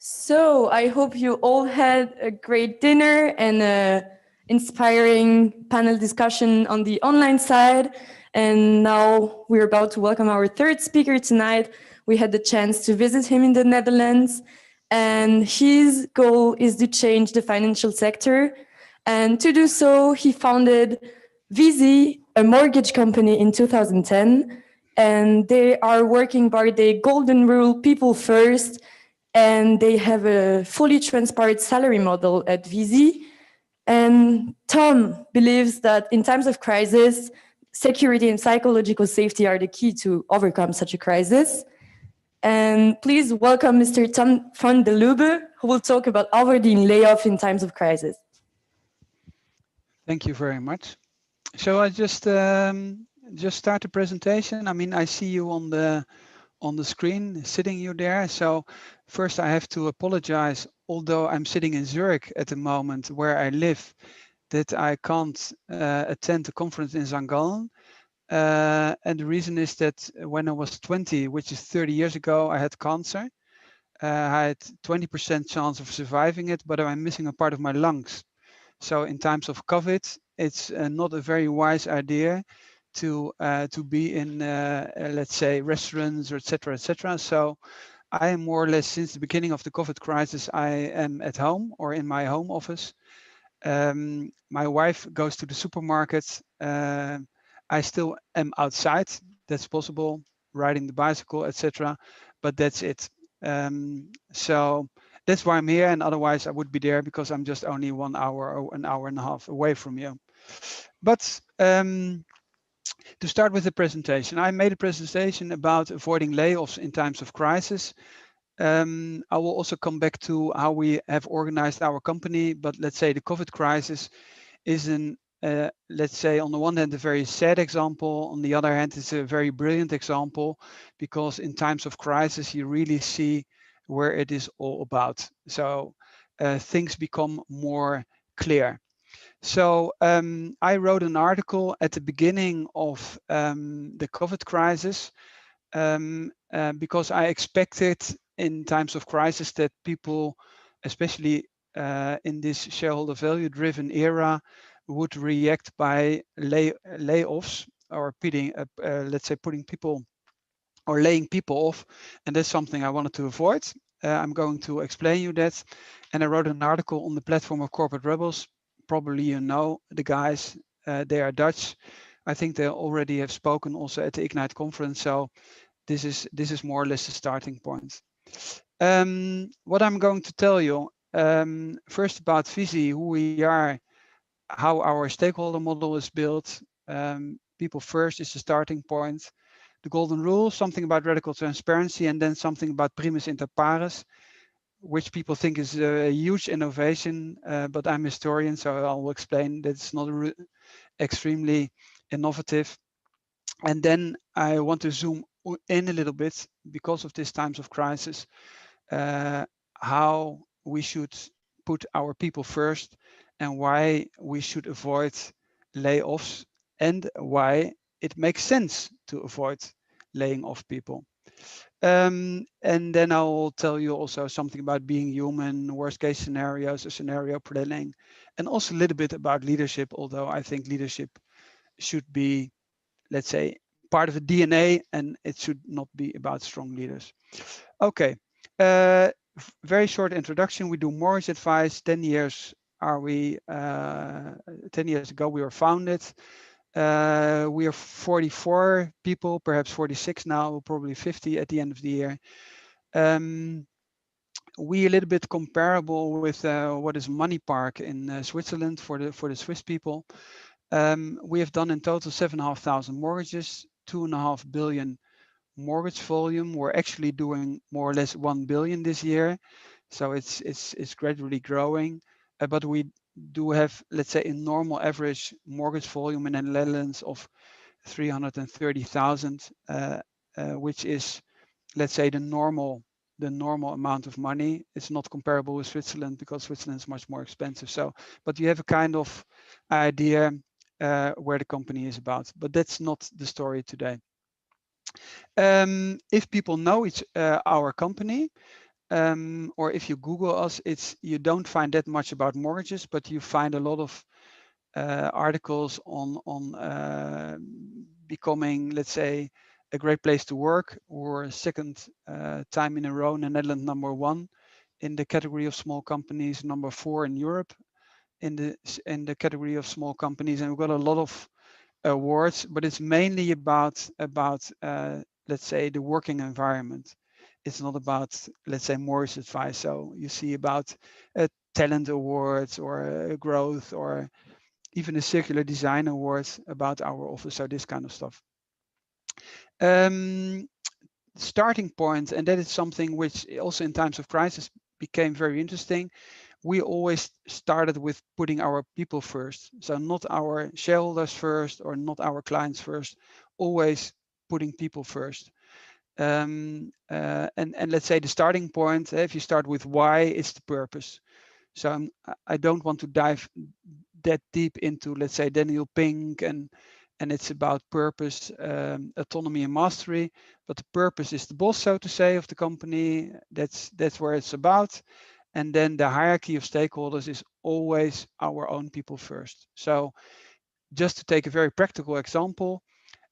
So I hope you all had a great dinner and a inspiring panel discussion on the online side. And now we're about to welcome our third speaker tonight. We had the chance to visit him in the Netherlands, and his goal is to change the financial sector. And to do so, he founded Viisi, a mortgage company, in 2010. And they are working by the golden rule, people first, and they have a fully transparent salary model at Viisi. And Tom believes that in times of crisis, security and psychological safety are the key to overcome such a crisis. And please welcome Mr. Tom van de Lubbe, who will talk about avoiding layoff in times of crisis. Thank you very much. So I just start the presentation. I mean, I see you on the screen, sitting you there. So first I have to apologize, although I'm sitting in Zurich at the moment where I live, that I can't attend the conference in St. Gallen. And the reason is that when I was 20, which is 30 years ago, I had cancer. I had 20% chance of surviving it, but I'm missing a part of my lungs. So in times of COVID, it's not a very wise idea to be in, let's say, restaurants or etc. etc. So I am more or less, since the beginning of the COVID crisis, I am at home or in my home office. My wife goes to the supermarket. I still am outside. That's possible, riding the bicycle, etc. But that's it. So that's why I'm here, and otherwise I would be there because I'm just only 1 hour or an hour and a half away from you. But to start with the presentation, I made a presentation about avoiding layoffs in times of crisis. I will also come back to how we have organized our company, but let's say the COVID crisis is let's say on the one hand a very sad example, on the other hand it's a very brilliant example, because in times of crisis you really see where it is all about. So things become more clear. So I wrote an article at the beginning of the COVID crisis because I expected in times of crisis that people, especially in this shareholder value driven era, would react by layoffs or let's say putting people or laying people off, and that's something I wanted to avoid. I'm going to explain you that, and I wrote an article on the platform of Corporate Rebels. Probably you know the guys, they are Dutch. I think they already have spoken also at the Ignite conference, so this is more or less the starting point. What I'm going to tell you first about Viisi, who we are, how our stakeholder model is built. People first is the starting point. The golden rule, something about radical transparency, and then something about primus inter pares, which people think is a huge innovation, but I'm a historian, so I will explain that it's not extremely innovative. And then I want to zoom in a little bit, because of these times of crisis, how we should put our people first and why we should avoid layoffs and why it makes sense to avoid laying off people. And then I will tell you also something about being human, worst case scenarios, scenario planning, and also a little bit about leadership, although I think leadership should be, let's say, part of the DNA, and it should not be about strong leaders. Okay, very short introduction. We do mortgage advice. 10 years are we? 10 years ago we were founded. We are 44 people, perhaps 46 now, probably 50 at the end of the year. We a little bit comparable with what is Money Park in Switzerland for the Swiss people. We have done in total 7,500 mortgages, 2.5 billion mortgage volume. We're actually doing more or less 1 billion this year, so it's gradually growing. But we do have, let's say, a normal average mortgage volume in the Netherlands of 330,000, which is, let's say, the normal amount of money. It's not comparable with Switzerland because Switzerland is much more expensive. So, but you have a kind of idea where the company is about. But that's not the story today. If people know our company, or if you Google us, you don't find that much about mortgages, but you find a lot of articles on becoming, let's say, a great place to work, or second time in a row in the Netherlands #1 in the category of small companies, #4 in Europe in the category of small companies, and we've got a lot of awards, but it's mainly about let's say the working environment. It's not about, let's say, mortgage advice. So you see about talent awards or growth or even the circular design awards about our office. So this kind of stuff. Um, Starting point, and that is something which also in times of crisis became very interesting. We always started with putting our people first. So not our shareholders first or not our clients first, always putting people first. And let's say the starting point, if you start with why, it's the purpose. So I don't want to dive that deep into, let's say, Daniel Pink and it's about purpose, autonomy and mastery. But the purpose is the boss, so to say, of the company. That's where it's about. And then the hierarchy of stakeholders is always our own people first. So just to take a very practical example,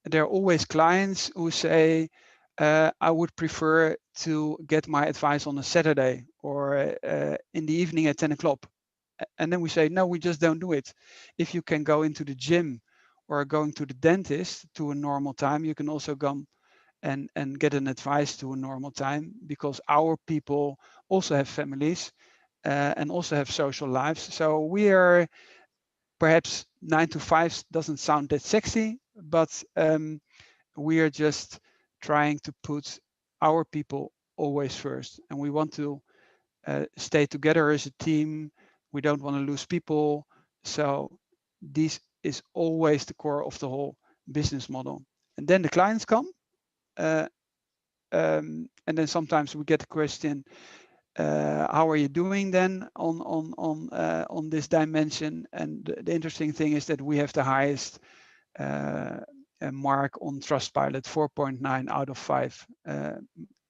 there are always clients who say, I would prefer to get my advice on a Saturday or in the evening at 10 o'clock. And then we say, no, we just don't do it. If you can go into the gym or going to the dentist to a normal time, you can also come and get an advice to a normal time, because our people also have families and also have social lives. So we are perhaps 9 to 5 doesn't sound that sexy, but we are just trying to put our people always first, and we want to stay together as a team. We don't want to lose people. So this is always the core of the whole business model. And then the clients come, uh, and then sometimes we get the question, how are you doing then on this dimension? And the interesting thing is that we have the highest mark on Trustpilot, 4.9 out of 5,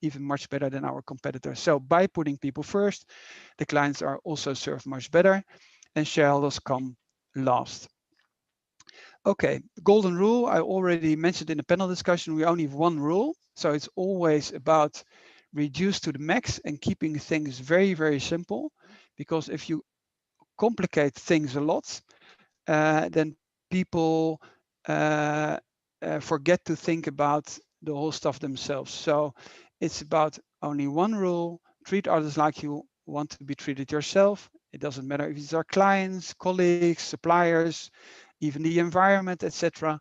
even much better than our competitors. So by putting people first, the clients are also served much better, and shareholders come last. Okay, golden rule, I already mentioned in the panel discussion, we only have one rule. So it's always about reduce to the max and keeping things very, very simple. Because if you complicate things a lot, then people forget to think about the whole stuff themselves. So it's about only one rule: treat others like you want to be treated yourself. It doesn't matter if it's our clients, colleagues, suppliers, even the environment, etc.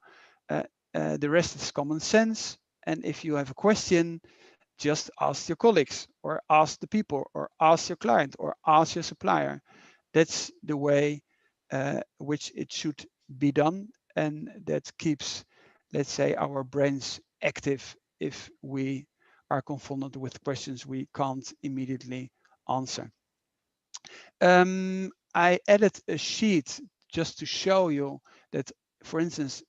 The rest is common sense. And if you have a question, just ask your colleagues or ask the people or ask your client or ask your supplier. That's the way which it should be done, and that keeps, let's say, our brains active if we are confronted with questions we can't immediately answer. I added a sheet just to show you that, for instance,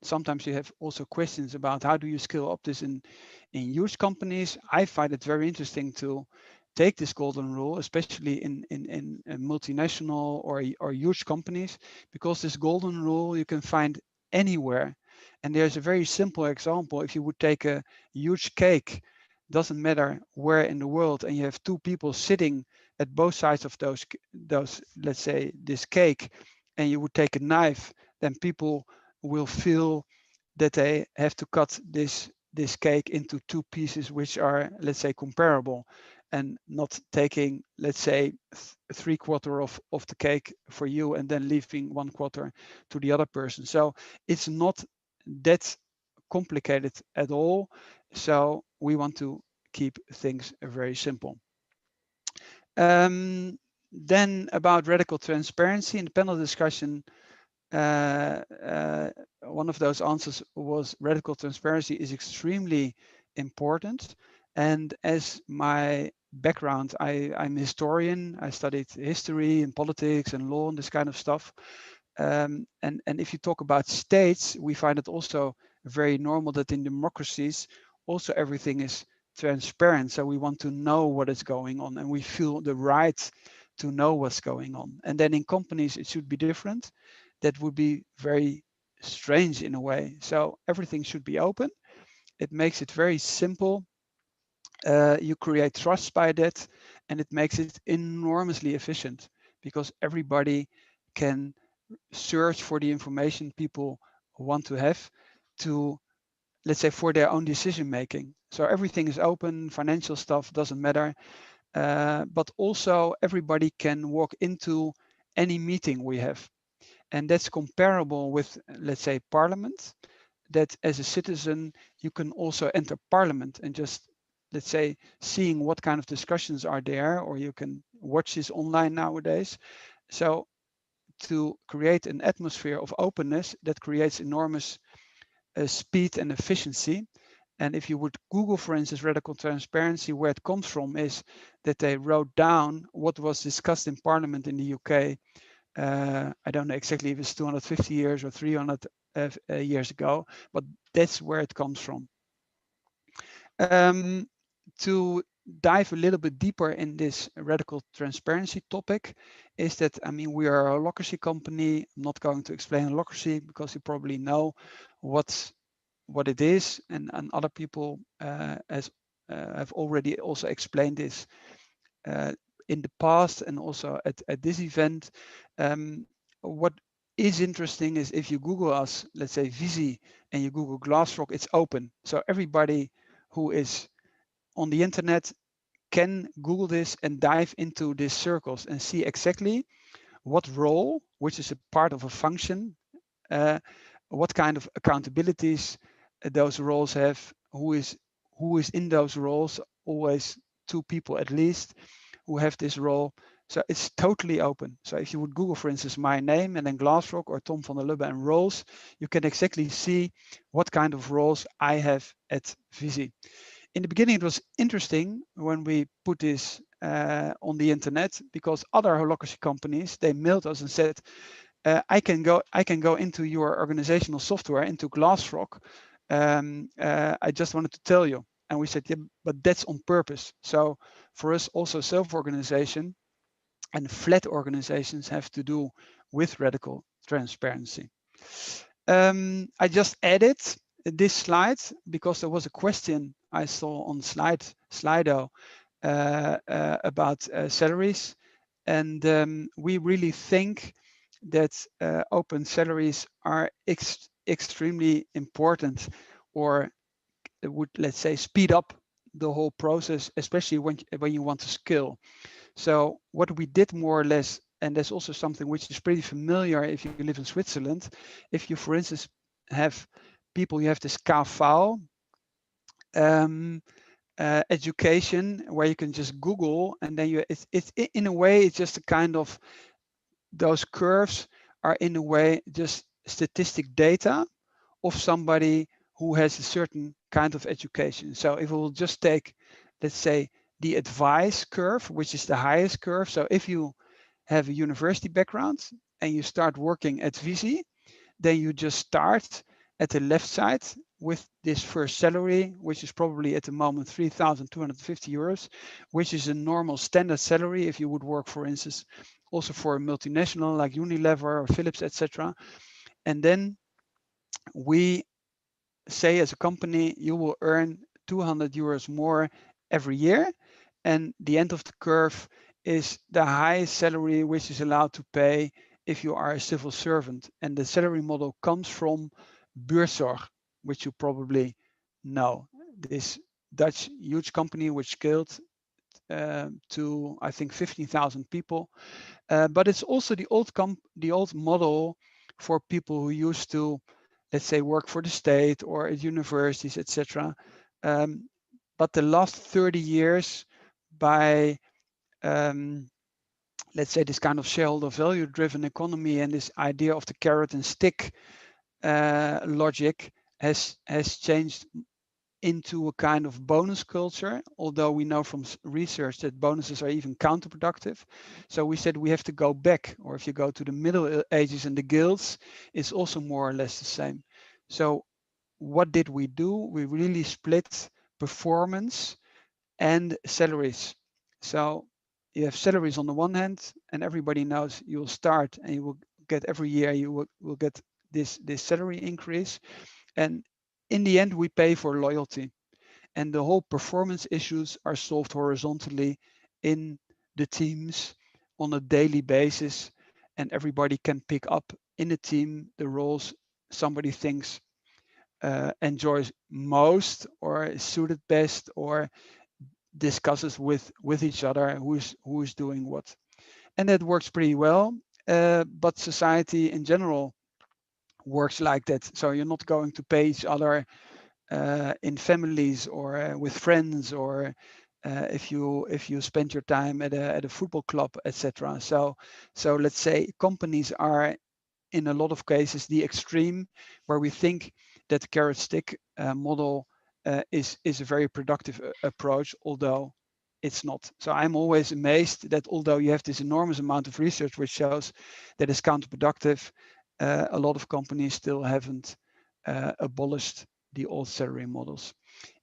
sometimes you have also questions about how do you scale up this in huge companies. I find it very interesting to take this golden rule, especially in a multinational or huge companies, because this golden rule you can find anywhere. And there's a very simple example. If you would take a huge cake, doesn't matter where in the world, and you have two people sitting at both sides of those, let's say, this cake, and you would take a knife, then people will feel that they have to cut this cake into two pieces which are, let's say, comparable, and not taking, let's say, 3/4 of the cake for you and then leaving 1/4 to the other person. So it's not that complicated at all. So we want to keep things very simple. Then about radical transparency in the panel discussion, uh, uh, one of those answers was radical transparency is extremely important. And as my background, I'm a historian. I studied history and politics and law and this kind of stuff. And if you talk about states, we find it also very normal that in democracies, also everything is transparent. So we want to know what is going on, and we feel the right to know what's going on. And then in companies, it should be different. That would be very strange in a way. So everything should be open. It makes it very simple. You create trust by that, and it makes it enormously efficient because everybody can search for the information people want to have to, let's say, for their own decision making. So everything is open, financial stuff doesn't matter, but also everybody can walk into any meeting we have. And that's comparable with, let's say, parliament, that as a citizen, you can also enter parliament and just, let's say, seeing what kind of discussions are there, or you can watch this online nowadays. So to create an atmosphere of openness that creates enormous speed and efficiency. And if you would Google, for instance, radical transparency, where it comes from is that they wrote down what was discussed in Parliament in the UK. I don't know exactly if it's 250 years or 300 years ago, but that's where it comes from. Um, to dive a little bit deeper in this radical transparency topic is that, I mean, we are a holacracy company. I'm not going to explain holacracy because you probably know what it is, and other people have already also explained this uh, in the past and also at this event. What is interesting is if you Google us, let's say Viisi, and you Google Glassrock, it's open. So everybody who is on the internet can Google this and dive into these circles and see exactly what role, which is a part of a function, uh, what kind of accountabilities those roles have, who is in those roles, always two people at least who have this role. So it's totally open. So if you would Google, for instance, my name and then Glassrock or Tom van der Lubbe and roles, you can exactly see what kind of roles I have at Viisi. In the beginning, it was interesting when we put this on the internet because other holacracy companies, they mailed us and said, I can go into your organizational software, into Glassrock. I just wanted to tell you. And we said, yeah, but that's on purpose. So for us, also self-organization and flat organizations have to do with radical transparency. I just added this slide because there was a question I saw on Slido about salaries. And we really think that open salaries are extremely important, or would, let's say, speed up the whole process, especially when you want to scale. So what we did more or less, and that's also something which is pretty familiar if you live in Switzerland. If you, for instance, have people, you have this KV education where you can just Google, and then it's in a way, it's just a kind of, those curves are in a way just statistic data of somebody who has a certain kind of education. So if we'll just take, let's say, the advice curve, which is the highest curve. So if you have a university background and you start working at Viisi, then you just start at the left side with this first salary, which is probably at the moment 3,250 euros, which is a normal standard salary if you would work, for instance, also for a multinational like Unilever or Philips, etc. And then we say as a company, you will earn 200 euros more every year. And the end of the curve is the highest salary which is allowed to pay if you are a civil servant. And the salary model comes from Buurzorg, which you probably know. This Dutch huge company which scaled to, I think, 15,000 people. But it's also the old model for people who used to, let's say, work for the state or at universities, etc. But the last 30 years, by let's say this kind of shareholder value driven economy and this idea of the carrot and stick logic has changed into a kind of bonus culture, although we know from research that bonuses are even counterproductive. So we said we have to go back, or if you go to the Middle Ages and the guilds, it's also more or less the same. So what did we do? We really split performance and salaries. So you have salaries on the one hand, and everybody knows you will start and you will get every year will get this salary increase. And in the end, we pay for loyalty. And the whole performance issues are solved horizontally in the teams on a daily basis. And everybody can pick up in the team the roles somebody thinks enjoys most or is suited best, or discusses with each other who's doing what. And that works pretty well. But society in general works like that. So you're not going to pay each other in families or with friends, or if you spend your time at a football club, etc. So let's say companies are in a lot of cases the extreme where we think that the carrot stick model is a very productive approach, although it's not. So I'm always amazed that although you have this enormous amount of research which shows that it's counterproductive, a lot of companies still haven't abolished the old salary models.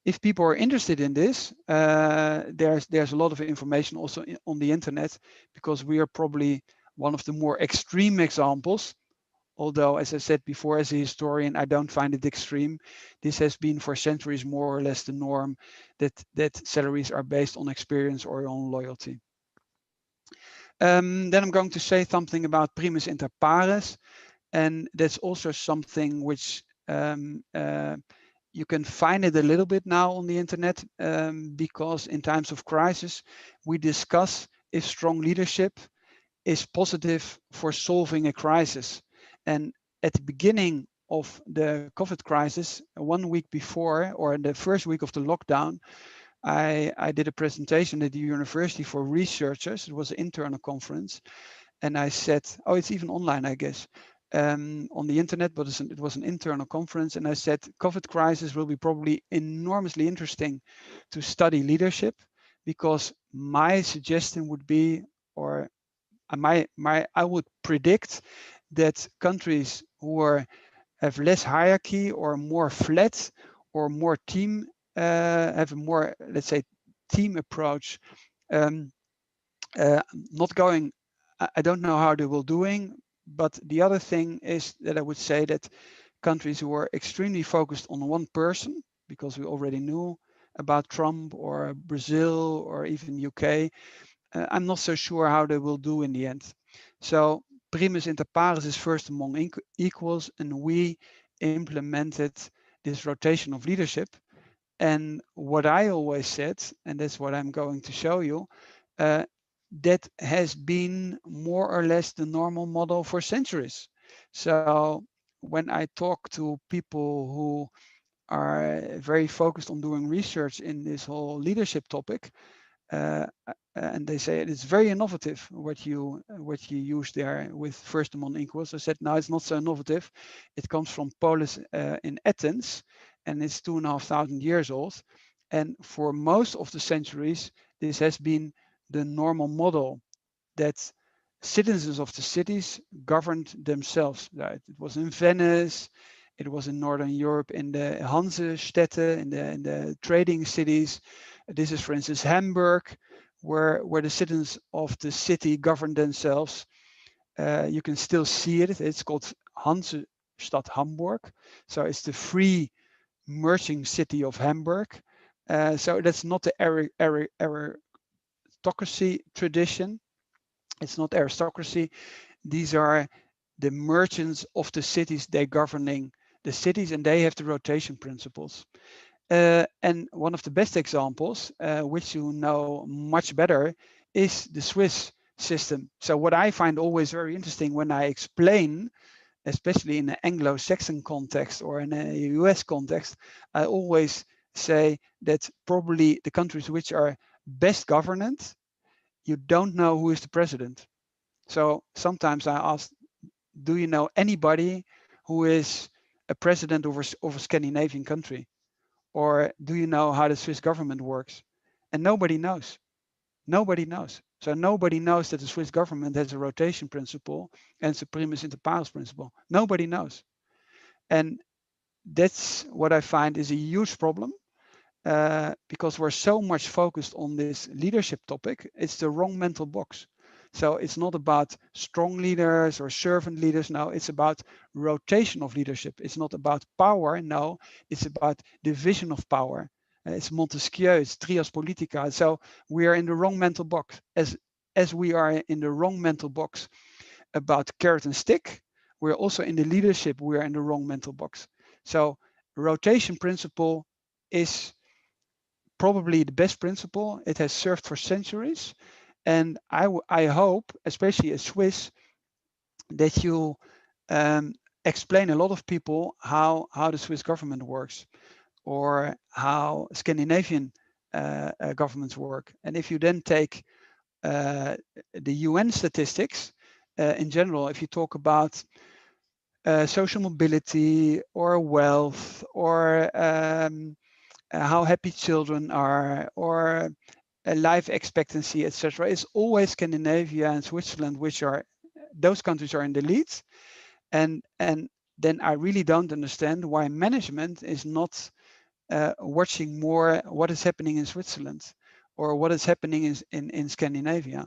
If people are interested in this, there's a lot of information also on the internet, because we are probably one of the more extreme examples. Although, as I said before, as a historian, I don't find it extreme. This has been for centuries more or less the norm, that salaries are based on experience or on loyalty. Then I'm going to say something about primus inter pares, and that's also something which you can find it a little bit now on the internet, because in times of crisis, we discuss if strong leadership is positive for solving a crisis. And at the beginning of the COVID crisis, 1 week before, or the first week of the lockdown, I did a presentation at the university for researchers. It was an internal conference. And I said, oh, it's even online, I guess, on the internet, but it was an internal conference. And I said, COVID crisis will be probably enormously interesting to study leadership, because my suggestion would be, or I would predict that countries who have less hierarchy or more flat or more team, have a more, let's say, team approach, um, not going, I don't know how they will doing. But the other thing is that I would say that countries who are extremely focused on one person, because we already knew about Trump or Brazil or even UK, I'm not so sure how they will do in the end. So primus inter pares is first among equals, and we implemented this rotation of leadership. And what I always said, and that's what I'm going to show you, uh, that has been more or less the normal model for centuries. So when I talk to people who are very focused on doing research in this whole leadership topic, and they say it's very innovative what you use there with first among equals. I said, no, it's not so innovative. It comes from Polis in Athens, and it's 2,500 years old. And for most of the centuries, this has been the normal model, that citizens of the cities governed themselves. Right? It was in Venice, it was in Northern Europe, in the Hansestädte, in the trading cities. This is, for instance, Hamburg, where the citizens of the city govern themselves. You can still see it. It's called Hansestadt Hamburg. So it's the free merging city of Hamburg. So that's not the aristocracy tradition. It's not aristocracy. These are the merchants of the cities. They governing the cities, and they have the rotation principles. And one of the best examples, which you know much better, is the Swiss system. So what I find always very interesting when I explain, especially in an Anglo-Saxon context or in a US context, I always say that probably the countries which are best governed, you don't know who is the president. So sometimes I ask, do you know anybody who is a president of a Scandinavian country? Or do you know how the Swiss government works? And nobody knows. Nobody knows. So nobody knows that the Swiss government has a rotation principle and primus inter pares principle. Nobody knows. And that's what I find is a huge problem. because we're so much focused on this leadership topic, it's the wrong mental box. So it's not about strong leaders or servant leaders. No, it's about rotation of leadership. It's not about power. No, it's about division of power. It's Montesquieu, it's trias politica. So we are in the wrong mental box. As we are in the wrong mental box about carrot and stick, we're also in the leadership, we're in the wrong mental box. So rotation principle is probably the best principle. It has served for centuries. And I hope, especially as Swiss, that you explain a lot of people how the Swiss government works or how Scandinavian governments work. And if you then take the UN statistics in general, if you talk about social mobility or wealth or how happy children are or life expectancy, etc., it's always Scandinavia and Switzerland, which are those countries are in the lead. And then I really don't understand why management is not watching more what is happening in Switzerland or what is happening in Scandinavia.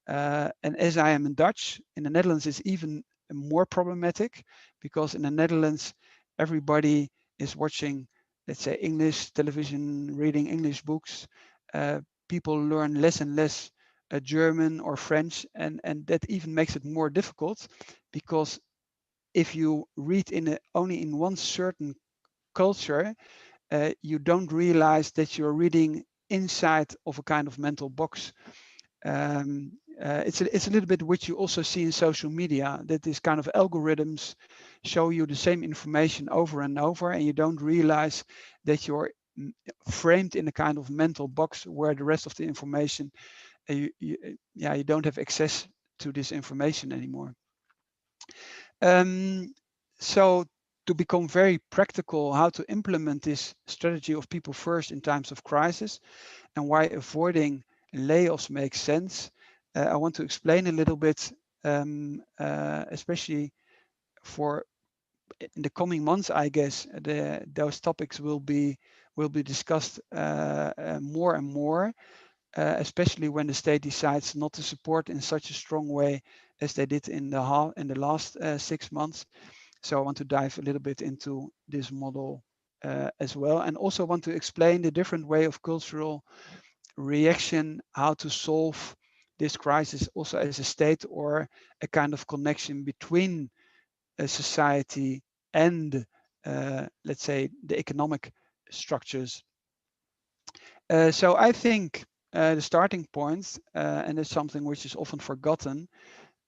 And as I am in Dutch, in the Netherlands is even more problematic because in the Netherlands, everybody is watching, let's say, English television, reading English books. People learn less and less German or French, and that even makes it more difficult because if you read only in one certain culture, you don't realize that you're reading inside of a kind of mental box. It's a little bit what you also see in social media, that these kind of algorithms show you the same information over and over, and you don't realize that you're framed in a kind of mental box where the rest of the information, you don't have access to this information anymore. So to become very practical, how to implement this strategy of people first in times of crisis and why avoiding layoffs makes sense. I want to explain a little bit, especially for in the coming months, I guess those topics will be discussed more and more, especially when the state decides not to support in such a strong way as they did in the last 6 months. So I want to dive a little bit into this model as well, and also want to explain the different way of cultural reaction, how to solve this crisis also as a state or a kind of connection between a society and let's say the economic structures. So I think the starting point, and it's something which is often forgotten,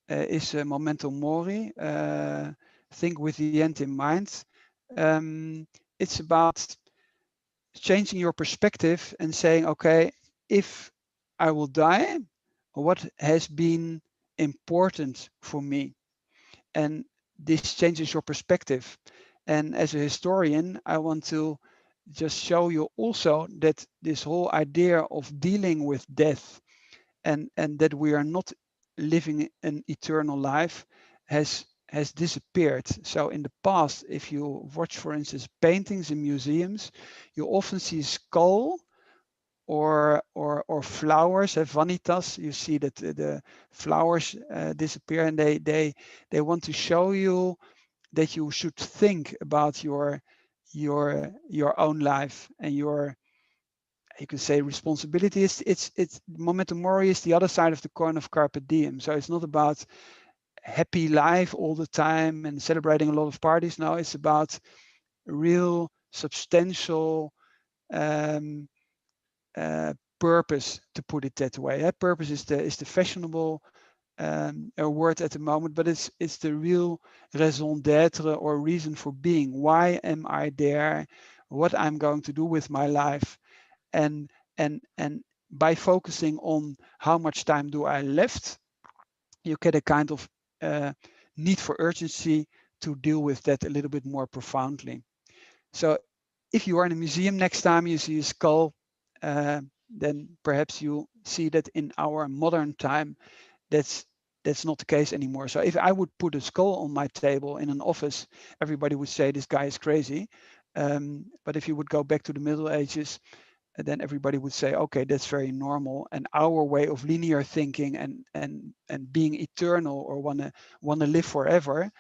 is memento mori, think with the end in mind. It's about changing your perspective and saying, okay, if I will die, what has been important for me? And this changes your perspective. And as a historian, I want to just show you also that this whole idea of dealing with death and that we are not living an eternal life has disappeared. So in the past, if you watch, for instance, paintings in museums, you often see a skull or flowers at vanitas. You see that the flowers disappear, and they want to show you that you should think about your own life and your, you can say, responsibility. It's memento mori is the other side of the coin of carpe diem. So it's not about happy life all the time and celebrating a lot of parties. No, it's about real substantial purpose, to put it that way. Purpose is the fashionable word at the moment, but it's the real raison d'être or reason for being. Why am I there? What I'm going to do with my life? And by focusing on how much time do I left, you get a kind of need for urgency to deal with that a little bit more profoundly. So if you are in a museum next time you see a skull, then perhaps you see that in our modern time, that's not the case anymore. So if I would put a skull on my table in an office, everybody would say this guy is crazy. But if you would go back to the Middle Ages, then everybody would say, okay, that's very normal. And our way of linear thinking and being eternal, or wanna live forever,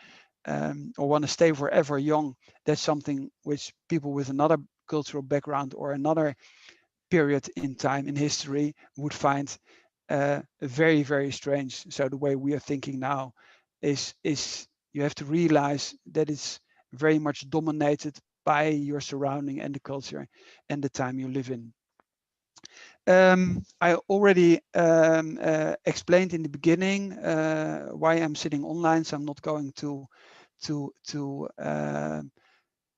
or want to stay forever young, that's something which people with another cultural background or another period in time in history would find very, very strange. So the way we are thinking now is you have to realize that it's very much dominated by your surrounding and the culture and the time you live in. I already explained in the beginning why I'm sitting online, so I'm not going to to uh,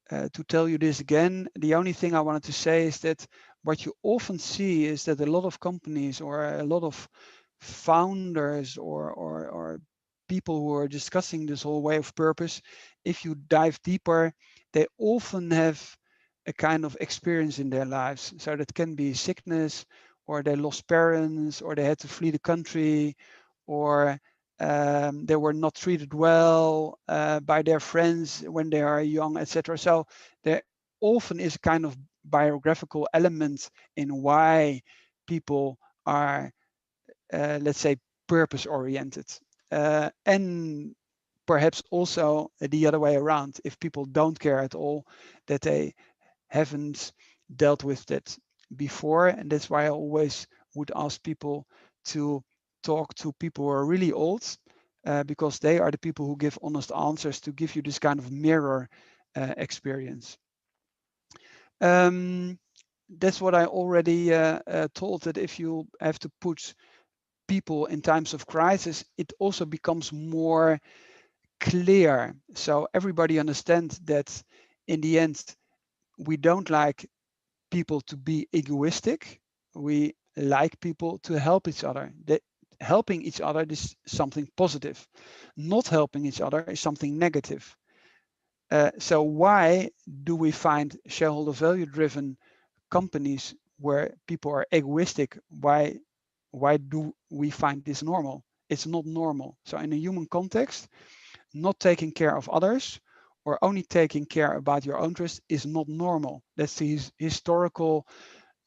to tell you this again. The only thing I wanted to say is that what you often see is that a lot of companies or a lot of founders or people who are discussing this whole way of purpose, if you dive deeper, they often have a kind of experience in their lives. So that can be sickness, or they lost parents, or they had to flee the country, or they were not treated well by their friends when they are young, etc. So there often is a kind of biographical element in why people are, let's say, purpose oriented. And perhaps also the other way around, if people don't care at all, that they haven't dealt with that before. And that's why I always would ask people to talk to people who are really old, because they are the people who give honest answers, to give you this kind of mirror experience. That's what I already told, that if you have to put people in times of crisis, it also becomes more clear. So everybody understands that in the end, we don't like people to be egoistic. We like people to help each other. That helping each other is something positive. Not helping each other is something negative. So why do we find shareholder value driven companies where people are egoistic? Why do we find this normal? It's not normal. So in a human context, not taking care of others or only taking care about your own interest is not normal. That's the historical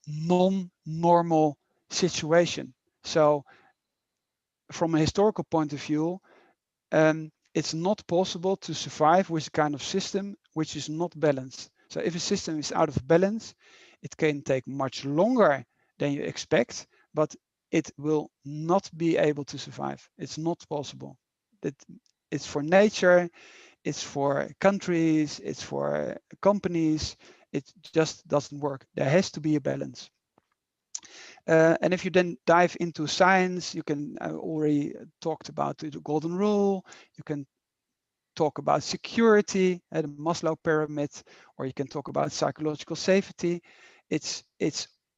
non-normal situation. So from a historical point of view, it's not possible to survive with a kind of system which is not balanced. So if a system is out of balance, it can take much longer than you expect, but it will not be able to survive. It's not possible. That it's for nature, it's for countries, it's for companies. It just doesn't work. There has to be a balance. And if you then dive into science, you can already talked about the golden rule. You can talk about security, the Maslow pyramid, or you can talk about psychological safety. It's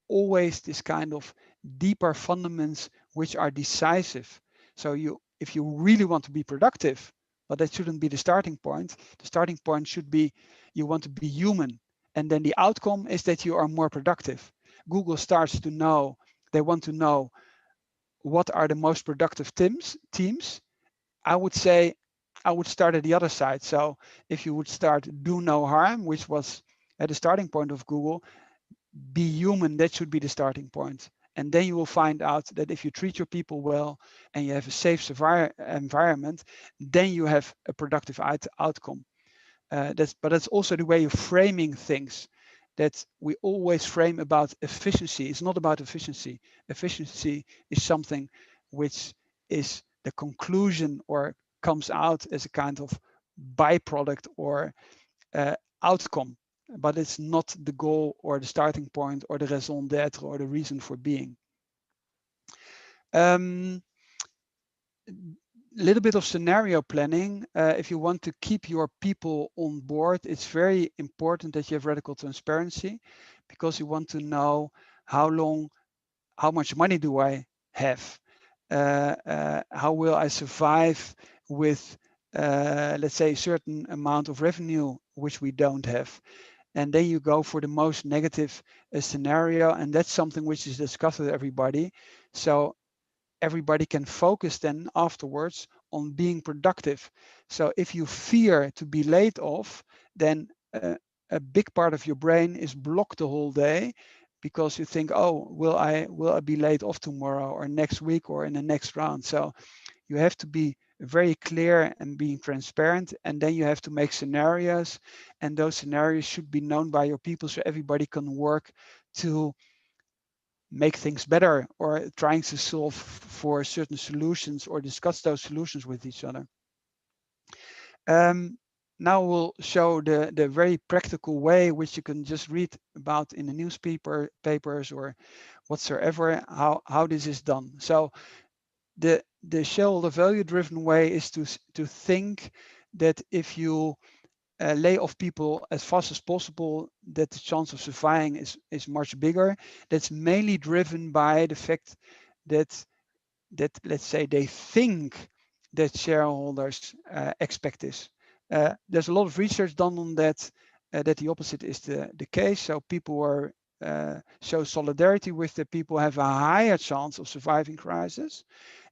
always this kind of deeper fundamentals which are decisive. So if you really want to be productive, but that shouldn't be the starting point. The starting point should be you want to be human, and then the outcome is that you are more productive. Google starts to know, they want to know what are the most productive teams. I would say I would start at the other side. So if you would start do no harm, which was at the starting point of Google, be human, that should be the starting point. And then you will find out that if you treat your people well and you have a safe environment, then you have a productive outcome. But that's also the way of framing things, that we always frame about efficiency. It's not about efficiency. Efficiency is something which is the conclusion or comes out as a kind of byproduct or outcome, but it's not the goal or the starting point or the raison d'etre or the reason for being. Little bit of scenario planning. If you want to keep your people on board, it's very important that you have radical transparency, because you want to know how much money do I have? How will I survive with, let's say, a certain amount of revenue, which we don't have? And then you go for the most negative scenario, and that's something which is discussed with everybody. So everybody can focus then afterwards on being productive. So if you fear to be laid off, then a big part of your brain is blocked the whole day, because you think, oh, will I be laid off tomorrow or next week or in the next round? So you have to be very clear and being transparent, and then you have to make scenarios, and those scenarios should be known by your people so everybody can work to make things better or trying to solve for certain solutions or discuss those solutions with each other. Now we'll show the very practical way which you can just read about in the papers or whatsoever, how this is done. So the shareholder value driven way is to think that if you lay off people as fast as possible, that the chance of surviving is much bigger. That's mainly driven by the fact that let's say they think that shareholders expect this. There's a lot of research done on that, that the opposite is the case. So people are show solidarity with the people, have a higher chance of surviving crisis,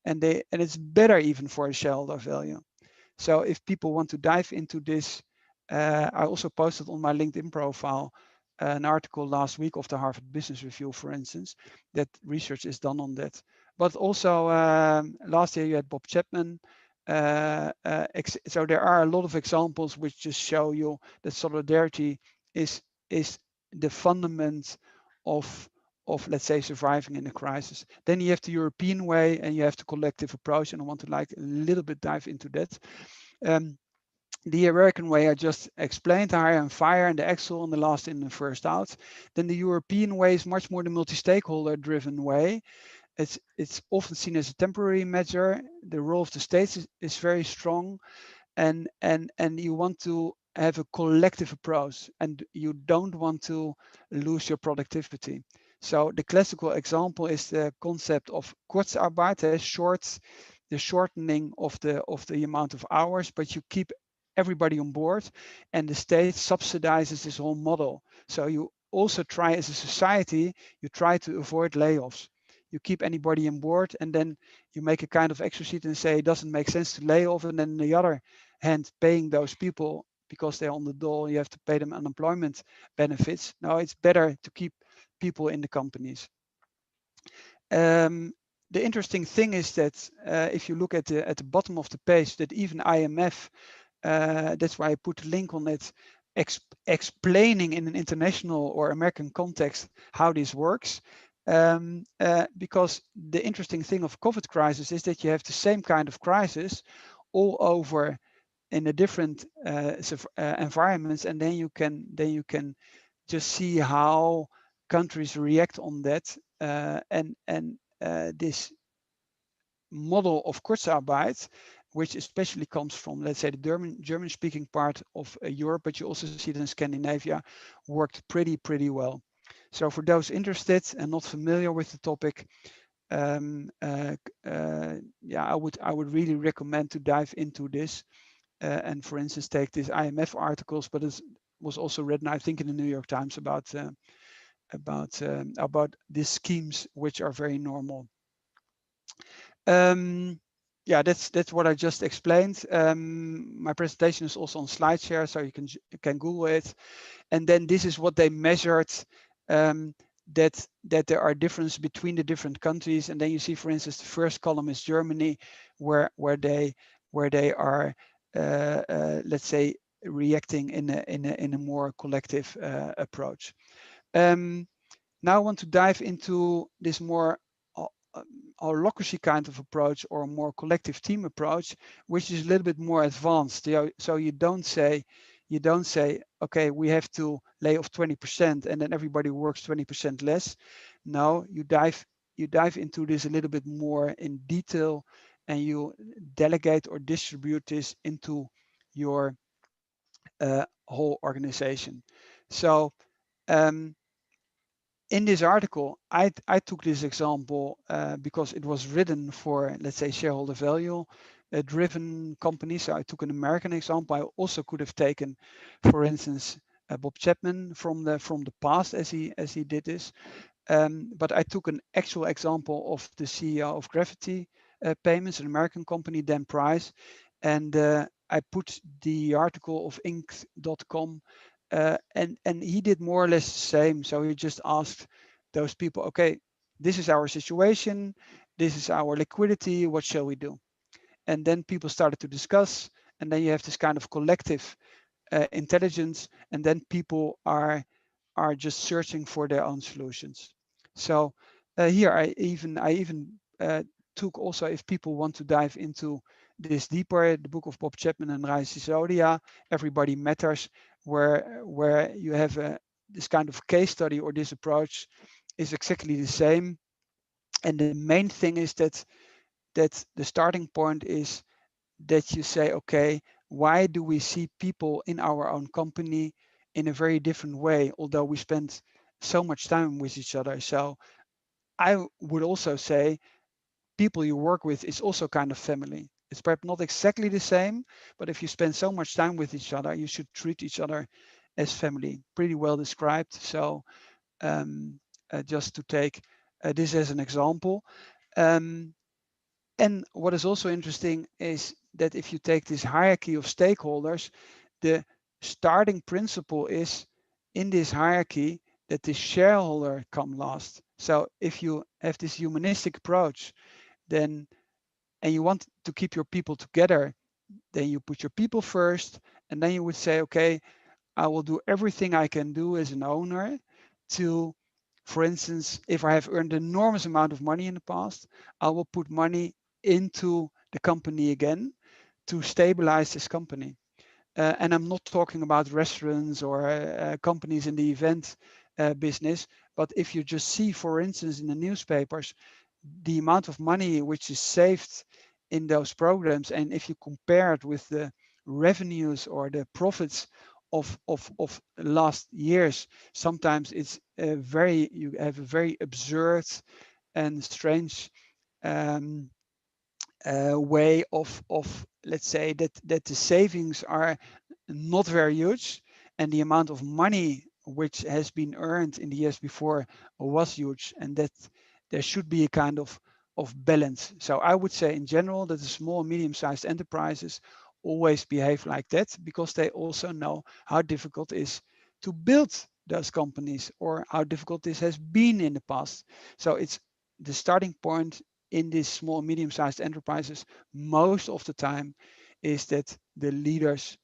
and it's better even for a shareholder value. So if people want to dive into this, I also posted on my LinkedIn profile an article last week of the Harvard Business Review, for instance, that research is done on that. But also last year you had Bob Chapman. So there are a lot of examples which just show you that solidarity is the fundament of let's say surviving in a crisis. Then you have the European way and you have the collective approach, and I want to like a little bit dive into that. The American way I just explained, the hire and fire and the Excel and the last in the first out. Then the European way is much more the multi-stakeholder driven way. It's often seen as a temporary measure. The role of the states is very strong, and you want to have a collective approach, and you don't want to lose your productivity. So the classical example is the concept of Kurzarbeit, the shortening of the amount of hours, but you keep everybody on board, and the state subsidizes this whole model. So you also try as a society, you try to avoid layoffs. You keep anybody on board, and then you make a kind of Excel sheet and say it doesn't make sense to lay off, and then on the other hand, paying those people because they're on the dole, you have to pay them unemployment benefits. No, it's better to keep people in the companies. The interesting thing is that if you look at the bottom of the page, that even IMF, that's why I put a link on it, explaining in an international or American context how this works. Because the interesting thing of COVID crisis is that you have the same kind of crisis all over in the different environments, and then you can just see how countries react on that, and this model of Kurzarbeit, which especially comes from, let's say, the German-speaking part of Europe, but you also see it in Scandinavia, worked pretty well. So for those interested and not familiar with the topic, yeah, I would really recommend to dive into this, and for instance, take these IMF articles, but it was also written, I think, in the New York Times about these schemes, which are very normal. Yeah, that's what I just explained. My presentation is also on SlideShare, so you can Google it. And then this is what they measured, that there are differences between the different countries. And then you see, for instance, the first column is Germany, where they are, let's say, reacting in a more collective approach. Now I want to dive into this more holacracy kind of approach, or a more collective team approach, which is a little bit more advanced. So you don't say, okay, we have to lay off 20% and then everybody works 20% less. No, you dive into this a little bit more in detail, and you delegate or distribute this into your whole organization. So in this article, I took this example because it was written for, let's say, shareholder value driven companies. So I took an American example. I also could have taken, for instance, Bob Chapman from the past as he did this. But I took an actual example of the CEO of Gravity Payments, an American company, Dan Price, and I put the article of Inc.com, and he did more or less the same. So he just asked those people, okay, this is our situation, this is our liquidity, what shall we do? And then people started to discuss, and then you have this kind of collective intelligence, and then people are just searching for their own solutions. So here I even took also, if people want to dive into this deeper, the book of Bob Chapman and Rai Sisodia, Everybody Matters, where you have this kind of case study, or this approach is exactly the same. And the main thing is that the starting point is that you say, okay, why do we see people in our own company in a very different way, although we spend so much time with each other? So I would also say people you work with is also kind of family. It's perhaps not exactly the same, but if you spend so much time with each other, you should treat each other as family. Pretty well described. So um, just to take this as an example. Um, and what is also interesting is that if you take this hierarchy of stakeholders, the starting principle is in this hierarchy that the shareholder come last. So if you have this humanistic approach, then and you want to keep your people together, then you put your people first, and then you would say, okay, I will do everything I can do as an owner to, for instance, if I have earned an enormous amount of money in the past, I will put money into the company again to stabilize this company. And I'm not talking about restaurants or companies in the event business, but if you just see, for instance, in the newspapers, the amount of money which is saved in those programs, and if you compare it with the revenues or the profits of last years, sometimes it's you have a very absurd and strange um, way of let's say that the savings are not very huge, and the amount of money which has been earned in the years before was huge, and that there should be a kind of balance. So I would say in general that the small and medium-sized enterprises always behave like that, because they also know how difficult it is to build those companies, or how difficult this has been in the past. So it's the starting point in these small and medium-sized enterprises most of the time is that the leaders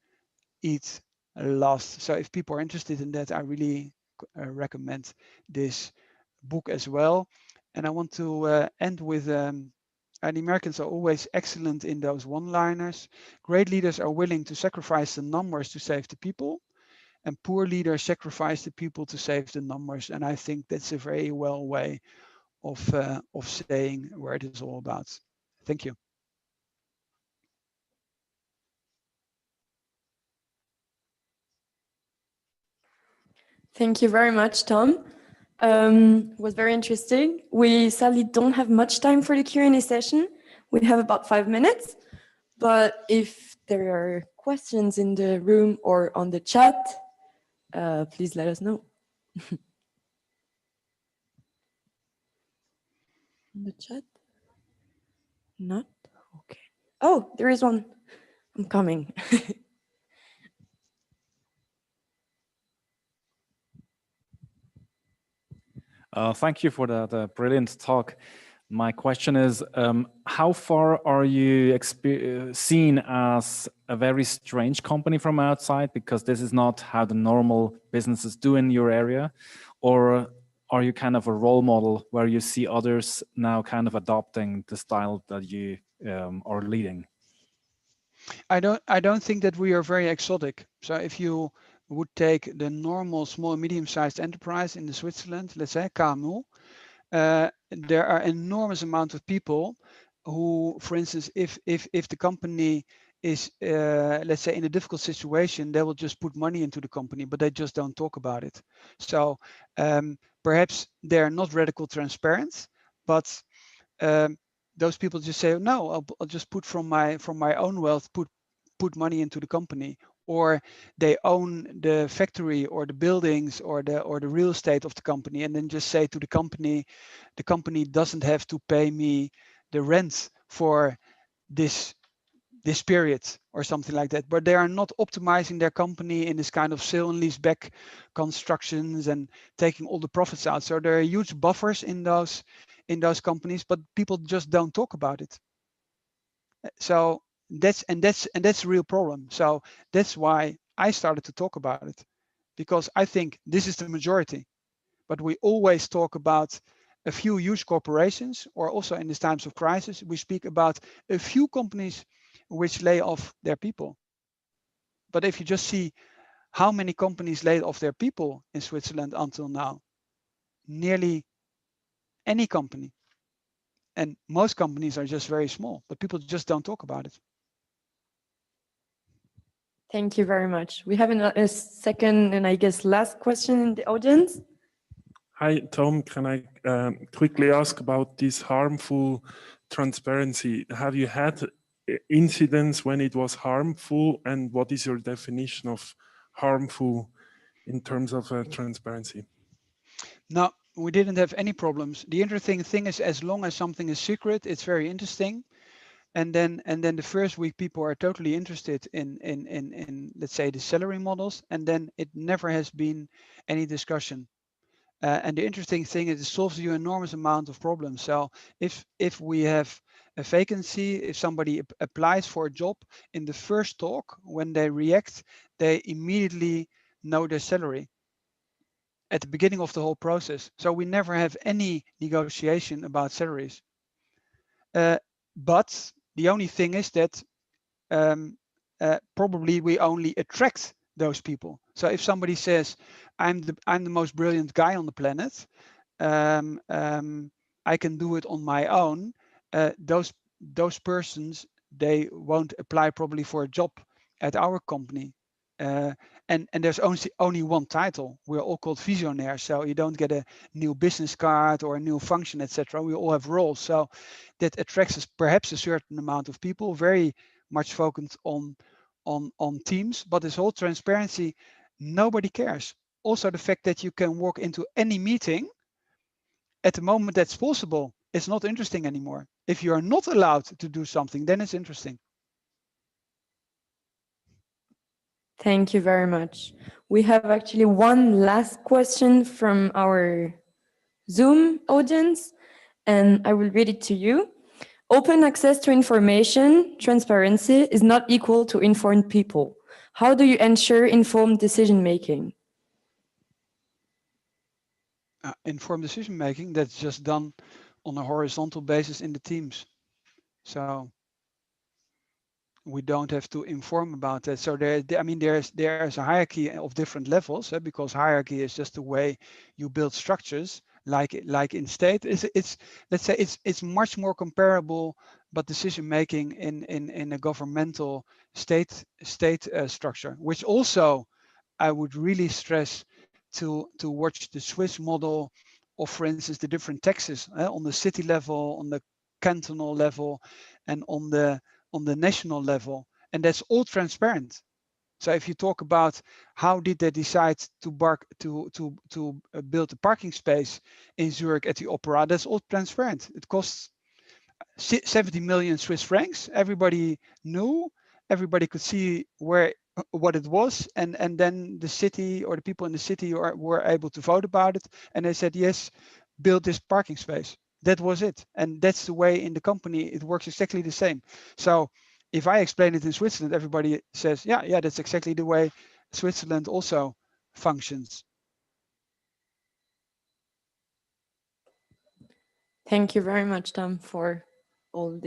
eat last. So if people are interested in that, I really recommend this book as well. And I want to end with and the Americans are always excellent in those one-liners. Great leaders are willing to sacrifice the numbers to save the people, and poor leaders sacrifice the people to save the numbers. And I think that's a very well way of saying where it is all about. Thank you. Thank you very much, Tom. It was very interesting. We sadly don't have much time for the Q&A session. We have about 5 minutes, but if there are questions in the room or on the chat, please let us know. In the chat? Not? Okay. Oh, there is one. I'm coming. Thank you for that brilliant talk. My question is, how far are you seen as a very strange company from outside, because this is not how the normal businesses do in your area? Or are you kind of a role model where you see others now kind of adopting the style that you are leading? I don't think that we are very exotic. So if you would take the normal small and medium-sized enterprise in the Switzerland, let's say KMU, there are enormous amount of people who, for instance, if the company is let's say in a difficult situation, they will just put money into the company, but they just don't talk about it. So perhaps they're not radical transparent, but those people just say, no, I'll just put from my own wealth, put money into the company, or they own the factory or the buildings or the real estate of the company, and then just say to the company doesn't have to pay me the rent for this period, or something like that, but they are not optimizing their company in this kind of sale and lease back constructions and taking all the profits out. So there are huge buffers in those companies, but people just don't talk about it. So that's a real problem. So that's why I started to talk about it, because I think this is the majority. But we always talk about a few huge corporations, or also in these times of crisis, we speak about a few companies which lay off their people. But if you just see how many companies laid off their people in Switzerland until now, nearly any company. And most companies are just very small, but people just don't talk about it. Thank you very much. We have a second and I guess last question in the audience. Hi, Tom. Can I quickly ask about this harmful transparency? Have you had incidents when it was harmful, and what is your definition of harmful in terms of transparency? No, we didn't have any problems. The interesting thing is, as long as something is secret, it's very interesting. And then the first week people are totally interested in let's say the salary models, and then it never has been any discussion. And the interesting thing is it solves you enormous amount of problems. So if we have a vacancy, if somebody applies for a job, in the first talk, when they react, they immediately know their salary at the beginning of the whole process. So we never have any negotiation about salaries. But the only thing is that probably we only attract those people. So if somebody says, I'm the most brilliant guy on the planet, I can do it on my own, those persons, they won't apply probably for a job at our company. And there's only one title. We're all called visionaires, so you don't get a new business card or a new function, etc. We all have roles, so that attracts perhaps a certain amount of people, very much focused on teams. But this whole transparency, nobody cares. Also, the fact that you can walk into any meeting at the moment that's possible is not interesting anymore. If you are not allowed to do something, then it's interesting. Thank you very much. We have actually one last question from our Zoom audience, and I will read it to you. Open access to information, transparency, is not equal to informed people. How do you ensure informed decision-making? Informed decision making, that's just done on a horizontal basis in the teams. So we don't have to inform about that. So there's a hierarchy of different levels, because hierarchy is just the way you build structures. Like in state, it's let's say it's much more comparable, but decision making in a governmental state structure, which also I would really stress to watch the Swiss model of, for instance, the different taxes on the city level, on the cantonal level, and on the national level, and that's all transparent. So if you talk about how did they decide to build a parking space in Zurich at the Opera, that's all transparent. It costs 70 million Swiss francs. Everybody knew, everybody could see what it was, and then the city or the people in the city were able to vote about it, and they said yes, build this parking space. That was it. And that's the way in the company it works exactly the same. So if I explain it in Switzerland, everybody says, yeah, that's exactly the way Switzerland also functions. Thank you very much, Tom, for all this.